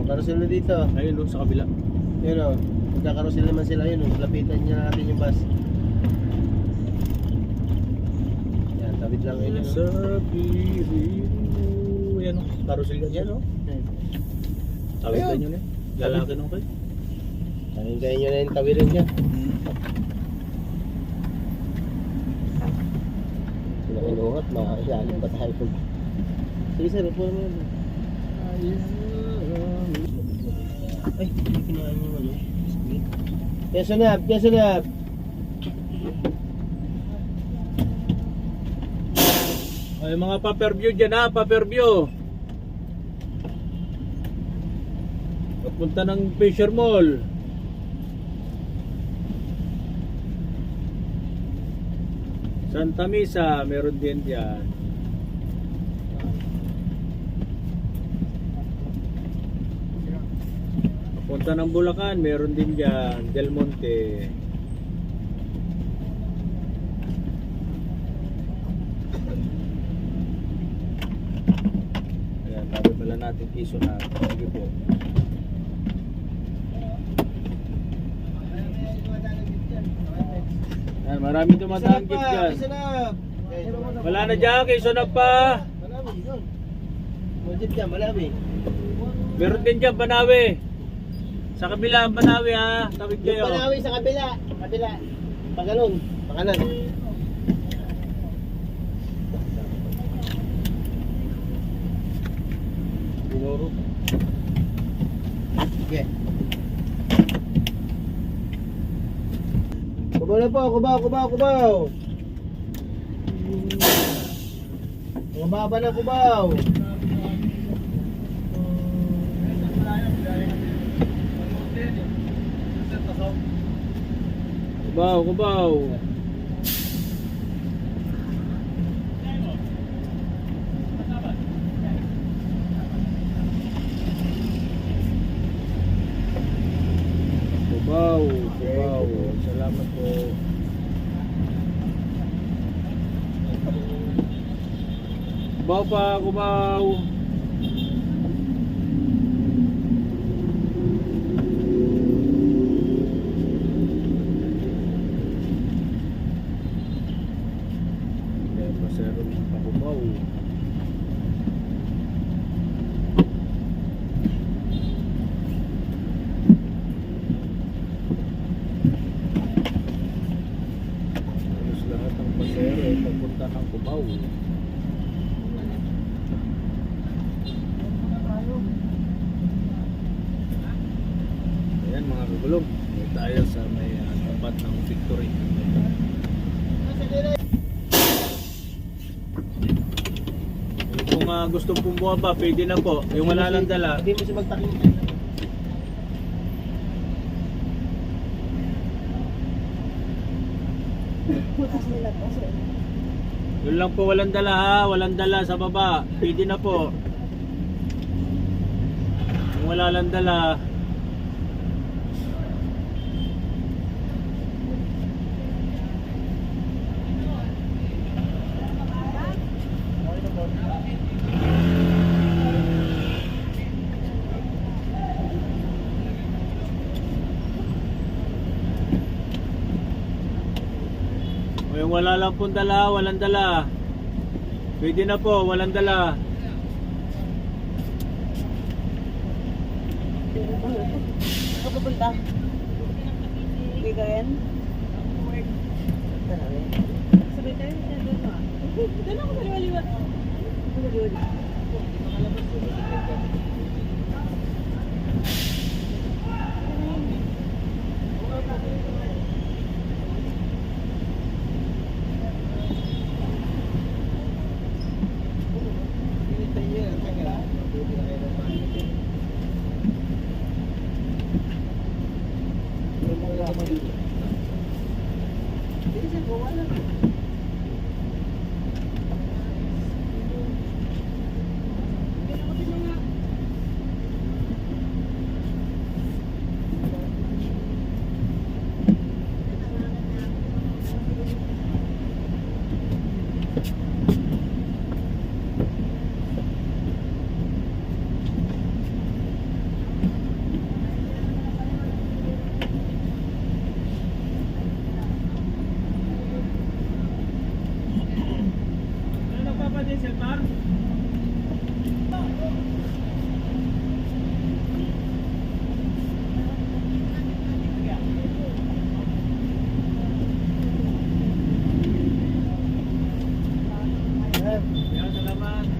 Karosil na dito. Ayun sa kabila. Yun o. Magkakarosil naman sila yun. Lapitan niya natin yung bus. Yan, tabit lang yun. Sa piling mo. Yan o. Karosil yan. Yan o. Tawitan nyo na. Lalaki nung kayo. Hintayin nyo na yung tawirin niya. Sila kinuhat, makakasalim pa tayo pag... Sige sir, upo naman yun. Ay, hindi kinahan yung ano. Kesunab, kesunab! Ay mga pa-per-view dyan ha, pa-per-view. Papunta ng Fisher Mall. Santa Mesa, meron din dyan. Papunta ng Bulacan, meron din dyan. Del Monte. Ayan, sabi pala natin piso na. Sige po. Ayan, marami tumatangkit dyan. Wala na dyan, Kisunab pa. Malawi, yun. Mujib dyan, Malawi. Meron din dyan, Banawe. Sa kabila ang Banawe ha, tawid Yung kayo. Malawi sa kabila. Kabila. Paganon, pakanan. Binuro. Sige. Kubaw na po, kubaw, kubaw, kubaw. Mababa na kubaw. Kubaw, kubaw. Kubaw, kubaw. Salamat po. Kubaw pa, kubaw. Kaya pasero ng pakubaw. Halos lahat ng pasero ay papunta ng Cubao. Ayan mga kagulong, tayo sa may tapat ng Victory. Kung gustong pumbuha pa, pwede na po. Yung wala lang dala. Hindi mo siya magtakin. Yun lang po, walang dala ha. Walang dala sa baba. Pwede na po. Kung wala lang dala. O yung wala lang pong dala, walang dala. Pwede na po, walang dala. Saan pupunta? Hindi ka yan? Sabay tayo, doon mo ah. Doon ako sa liwa-liwa. sir. Yan, salamat.